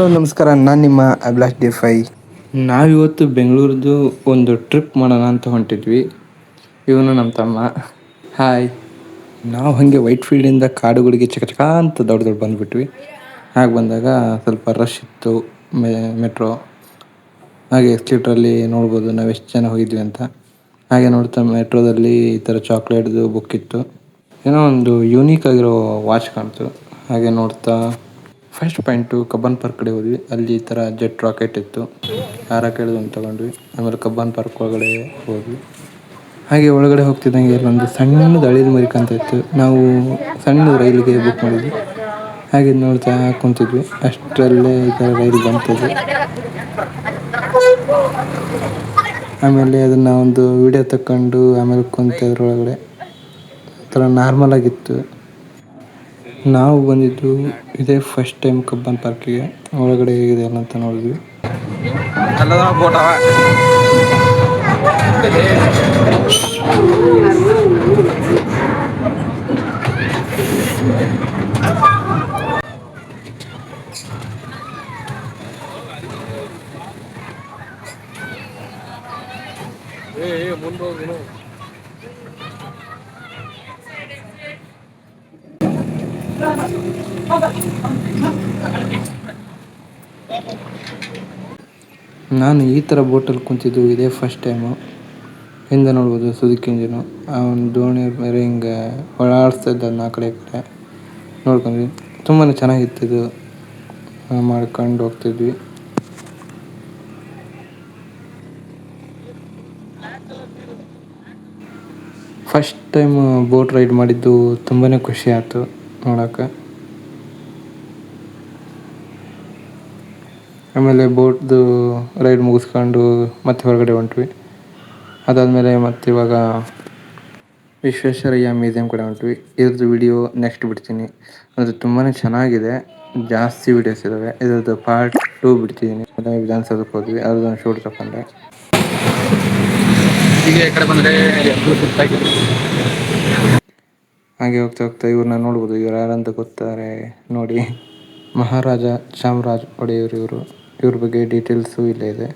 Hello ನಮಸ್ಕಾರ, ನಾನು ನಿಮ್ಮ ಅಭಿಲಾಷ್ ದೇಸಾಯಿ. ನಾವಿವತ್ತು ಬೆಂಗಳೂರದ್ದು ಒಂದು ಟ್ರಿಪ್ ಮಾಡೋಣ ಅಂತ ಹೊಂಟಿದ್ವಿ. ಇವನು ನಮ್ಮ ತಮ್ಮ. ಹಾಯ್. ನಾವು ಹಾಗೆ ವೈಟ್ ಫೀಲ್ಡಿಂದ ಕಾಡುಗಳಿಗೆ ಚಕ ಅಂತ ದೊಡ್ಡ ಬಂದುಬಿಟ್ವಿ. ಹಾಗೆ ಬಂದಾಗ ಸ್ವಲ್ಪ ರಶ್ ಇತ್ತು. ಮೆಟ್ರೋ ಹಾಗೆ ಎಕ್ಸ್ಲೇಟ್ರಲ್ಲಿ ನೋಡ್ಬೋದು ನಾವು ಎಷ್ಟು ಜನ ಹೋಗಿದ್ವಿ ಅಂತ. ಹಾಗೆ ನೋಡ್ತಾ ಮೆಟ್ರೋದಲ್ಲಿ ಈ ಥರ ಚಾಕ್ಲೇಟ್ದು ಬುಕ್ ಇತ್ತು. ಏನೋ ಒಂದು ಯೂನಿಕ್ ಆಗಿರೋ ವಾಚ್ ಕಾಣ್ತು. ಹಾಗೆ ನೋಡ್ತಾ ಫಸ್ಟ್ ಪಾಯಿಂಟು ಕಬ್ಬನ್ ಪಾರ್ಕ್ ಕಡೆ ಹೋದ್ವಿ. ಅಲ್ಲಿ ಈ ಥರ ಜೆಟ್ ರಾಕೆಟ್ ಇತ್ತು. ಆ ರಾಕೆಟ್ದು ಒಂದು ತೊಗೊಂಡ್ವಿ. ಆಮೇಲೆ ಕಬ್ಬನ್ ಪಾರ್ಕ್ ಒಳಗಡೆ ಹೋದ್ವಿ. ಹಾಗೆ ಒಳಗಡೆ ಹೋಗ್ತಿದ್ದಂಗೆ ಇಲ್ಲೊಂದು ಸಣ್ಣದು ಹಳಿದ ಮರಿ ಕಾಣ್ತಾ ಇತ್ತು. ನಾವು ಸಣ್ಣ ರೈಲಿಗೆ ಬುಕ್ ಮಾಡಿದ್ವಿ. ಹಾಗೆ ನೋಡ್ತಾ ಕುಂತಿದ್ವಿ. ಅಷ್ಟರಲ್ಲೇ ಈ ಥರ ರೈಲು ಬಂತದು. ಆಮೇಲೆ ಅದನ್ನು ಒಂದು ವಿಡಿಯೋ ತಗೊಂಡು ಆಮೇಲೆ ಕುಂತದ್ರೊಳಗಡೆ ಒಂಥರ ನಾರ್ಮಲ್ ಆಗಿತ್ತು. ನಾವು ಬಂದಿದ್ದು ಇದೇ ಫಸ್ಟ್ ಟೈಮ್ ಕಬ್ಬನ್ ಪಾರ್ಕಿಗೆ. ಒಳಗಡೆ ಹೇಗಿದೆ ಅಂತ ನೋಡಿದ್ವಿ. ನಾನು ಈ ಥರ ಬೋಟಲ್ಲಿ ಕುಂತಿದ್ದು ಇದೇ ಫಸ್ಟ್ ಟೈಮು. ಹಿಂದೆ ನೋಡ್ಬೋದು ಸುಜುಕಿ ಇಂಜಿನು. ಆ ಒಂದು ದೋಣಿ ಮೇಲೆ ಹಿಂಗೆ ಓಡಾಡಿಸ್ತಾ ಇದ್ದ ಅದನ್ನ ಆ ಕಡೆ ಈ ಕಡೆ ನೋಡ್ಕೊಂಡ್ವಿ. ತುಂಬಾ ಚೆನ್ನಾಗಿತ್ತು ಇದು. ಮಾಡ್ಕೊಂಡು ಹೋಗ್ತಿದ್ವಿ. ಫಸ್ಟ್ ಟೈಮ್ ಬೋಟ್ ರೈಡ್ ಮಾಡಿದ್ದು ತುಂಬಾ ಖುಷಿ ಆಯಿತು ನೋಡೋಕ್ಕೆ. ಆಮೇಲೆ ಬೋಟ್ದು ರೈಡ್ ಮುಗಿಸ್ಕೊಂಡು ಮತ್ತೆ ಹೊರಗಡೆ ಹೊಂಟ್ವಿ. ಅದಾದಮೇಲೆ ಮತ್ತೆ ಇವಾಗ ವಿಶ್ವೇಶ್ವರಯ್ಯ ಮ್ಯೂಸಿಯಂ ಕಡೆ ಹೊಂಟ್ವಿ. ಇದ್ರದ್ದು ವಿಡಿಯೋ ನೆಕ್ಸ್ಟ್ ಬಿಡ್ತೀನಿ. ಅದು ತುಂಬಾ ಚೆನ್ನಾಗಿದೆ. ಜಾಸ್ತಿ ವೀಡಿಯೋಸ್ ಇದ್ದಾವೆ. ಇದ್ರದ್ದು ಪಾರ್ಟ್ 2 ಬಿಡ್ತಿದ್ದೀನಿ. ವಿಧಾನಸೌಧಕ್ಕೆ ಹೋದ್ವಿ, ಅದೊಂದು ಶೂಟ್ ತಗೊಂಡೆ. ಹೀಗೆ ಈ ಕಡೆ ಬಂದರೆ ಹಾಗೆ ಹೋಗ್ತಾ ಹೋಗ್ತಾ ಇವ್ರನ್ನ ನೋಡ್ಬೋದು. ಇವ್ರು ಯಾರಂತ ಗೊತ್ತಾರೆ ನೋಡಿ, ಮಹಾರಾಜ ಚಾಮರಾಜ ಒಡೆಯರ್ ಇವರು. ಇವ್ರ ಬಗ್ಗೆ ಡೀಟೇಲ್ಸು ಇಲ್ಲೇ ಇದೆ.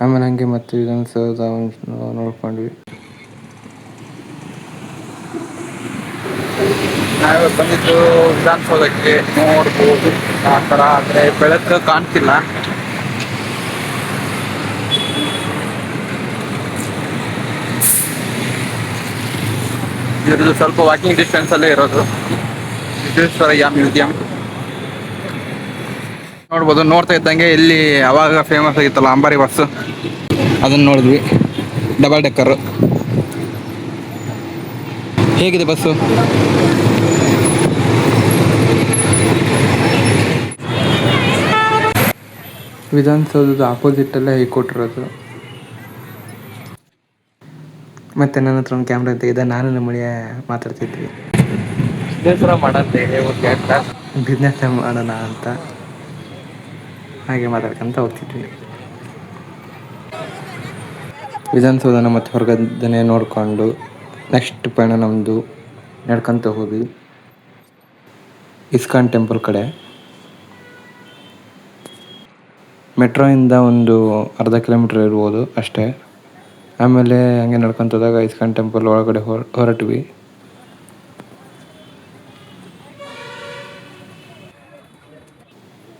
ಆಮೇಲೆ ಹಂಗೆ ಮತ್ತೆ ವಿಧಾನಸೌಧ ನೋಡ್ಕೊಂಡ್ವಿ. ನಾವು ಬಂದಿದ್ದು ವಿಧಾನಸೌಧಕ್ಕೆ. ನೋಡ್ಬೋದು ಆ ಥರ, ಆದರೆ ಬೆಳಕು ಕಾಣ್ತಿಲ್ಲ. ಇದ್ರದ್ದು ಸ್ವಲ್ಪ ವಾಕಿಂಗ್ ಡಿಸ್ಟೆನ್ಸಲ್ಲೇ ಇರೋದು ವಿಶ್ವೇಶ್ವರಯ್ಯ ಮ್ಯೂಸಿಯಂ. ನೋಡ್ಬೋದು. ನೋಡ್ತಾ ಇದ್ದಂಗೆ ಇಲ್ಲಿ ಅವಾಗ ಫೇಮಸ್ ಆಗಿತ್ತಲ್ಲ ಅಂಬಾರಿ ಬಸ್ಸು, ಅದನ್ನು ನೋಡಿದ್ವಿ. ಡಬಲ್ ಡೆಕ್ಕರು. ಹೇಗಿದೆ ಬಸ್ಸು? ವಿಧಾನಸೌಧದ ಆಪೋಸಿಟಲ್ಲೇ ಹೈಕೋರ್ಟ್ ಇರೋದು. ಮತ್ತು ನನ್ನ ಹತ್ರ ಒಂದು ಕ್ಯಾಮ್ರಾ ತೆಗೆದ ನಾನು ನಮ್ಮಳಿಯ ಮಾತಾಡ್ತಿದ್ವಿ. ಬಿಸ್ನೆಸ್ ಮಾಡೋಣ ಅಂತ ಹಾಗೆ ಮಾತಾಡ್ಕೊಂತ ಹೋಗ್ತಿದ್ವಿ. ವಿಧಾನಸೌಧನ ಮತ್ತು ಹೊರಗಡೆ ನೋಡಿಕೊಂಡು ನೆಕ್ಸ್ಟ್ ಪಯಣ ನಮ್ಮದು ನಡ್ಕೊತ ಹೋದ್ವಿ ಇಸ್ಕಾನ್ ಟೆಂಪಲ್ ಕಡೆ. ಮೆಟ್ರೋಯಿಂದ ಒಂದು ಅರ್ಧ ಕಿಲೋಮೀಟ್ರ್ ಇರ್ಬೋದು ಅಷ್ಟೇ. ಆಮೇಲೆ ಹಂಗೆ ನಡ್ಕೊತ ಹೋದಾಗ ಇಸ್ಕಾನ್ ಟೆಂಪಲ್ ಒಳಗಡೆ ಹೊರಟ್ವಿ.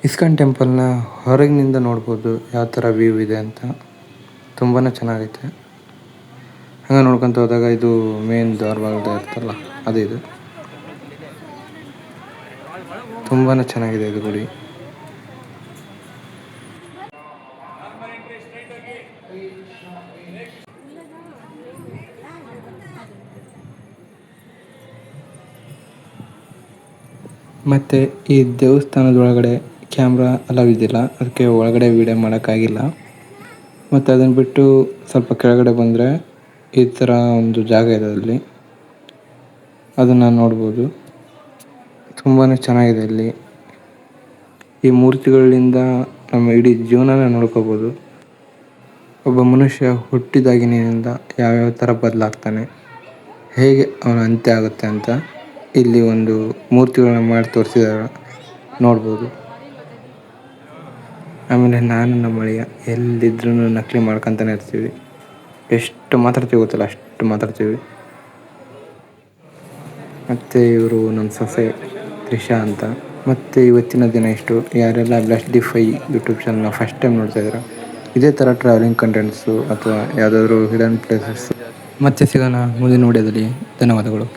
ಇಸ್ಕಾನ್ ಟೆಂಪಲ್ನ ಹೊರಗಿನಿಂದ ನೋಡ್ಬೋದು ಯಾವ ಥರ ವ್ಯೂ ಇದೆ ಅಂತ. ತುಂಬಾ ಚೆನ್ನಾಗೈತೆ. ಹಂಗೆ ನೋಡ್ಕೊತ ಹೋದಾಗ ಇದು ಮೇನ್ ದ್ವಾರಬಾಗ್ದು ಇರ್ತಲ್ಲ, ಅದೇ ಇದು. ತುಂಬಾ ಚೆನ್ನಾಗಿದೆ ಇದು ಗುಡಿ. ಮತ್ತು ಈ ದೇವಸ್ಥಾನದೊಳಗಡೆ ಕ್ಯಾಮ್ರಾ ಅಲೌ ಇದ್ದಿಲ್ಲ, ಅದಕ್ಕೆ ಒಳಗಡೆ ವೀಡಿಯೋ ಮಾಡೋಕ್ಕಾಗಿಲ್ಲ. ಮತ್ತು ಅದನ್ನು ಬಿಟ್ಟು ಸ್ವಲ್ಪ ಕೆಳಗಡೆ ಬಂದರೆ ಈ ಥರ ಒಂದು ಜಾಗ ಇದೆ. ಅಲ್ಲಿ ಅದನ್ನು ನೋಡ್ಬೋದು. ತುಂಬಾ ಚೆನ್ನಾಗಿದೆ ಇಲ್ಲಿ. ಈ ಮೂರ್ತಿಗಳಿಂದ ನಮ್ಮ ಇಡೀ ಜೀವನನ ನೋಡ್ಕೋಬೋದು. ಒಬ್ಬ ಮನುಷ್ಯ ಹುಟ್ಟಿದಾಗಿನಿಂದ ಯಾವ್ಯಾವ ಥರ ಬದಲಾಗ್ತಾನೆ, ಹೇಗೆ ಅವನ ಅಂತ್ಯ ಆಗುತ್ತೆ ಅಂತ ಇಲ್ಲಿ ಒಂದು ಮೂರ್ತಿಗಳನ್ನ ಮಾಡಿ ತೋರಿಸಿದ್ದಾರೆ, ನೋಡ್ಬೋದು. ಆಮೇಲೆ ನಾನು ನಮ್ಮ ಅಳಿಯ ಎಲ್ಲಿದ್ರೂ ನಕಲಿ ಮಾಡ್ಕೊತಾನೆ ಇರ್ತೀವಿ. ಎಷ್ಟು ಮಾತಾಡ್ತೀವಿ ಗೊತ್ತಿಲ್ಲ, ಅಷ್ಟು ಮಾತಾಡ್ತೀವಿ. ಮತ್ತು ಇವರು ನಮ್ಮ ಸೊಸೆ ತ್ರಿಷಾ ಅಂತ. ಮತ್ತು ಇವತ್ತಿನ ದಿನ ಇಷ್ಟು. ಯಾರೆಲ್ಲ ಬ್ಲಾಸ್ಟ್ ಡಿ ಫೈ ಯೂಟ್ಯೂಬ್ ಚಾನಲ್ನ ಫಸ್ಟ್ ಟೈಮ್ ನೋಡ್ತಾ ಇದ್ದೀರಾ, ಇದೇ ಥರ ಟ್ರಾವೆಲಿಂಗ್ ಕಂಟೆಂಟ್ಸು ಅಥವಾ ಯಾವುದಾದ್ರೂ ಹಿಡನ್ ಪ್ಲೇಸಸ್ ಮತ್ತೆ ಸಿಗೋಣ ಮುಂದಿನ ವಿಡಿಯೋದಲ್ಲಿ. ಧನ್ಯವಾದಗಳು.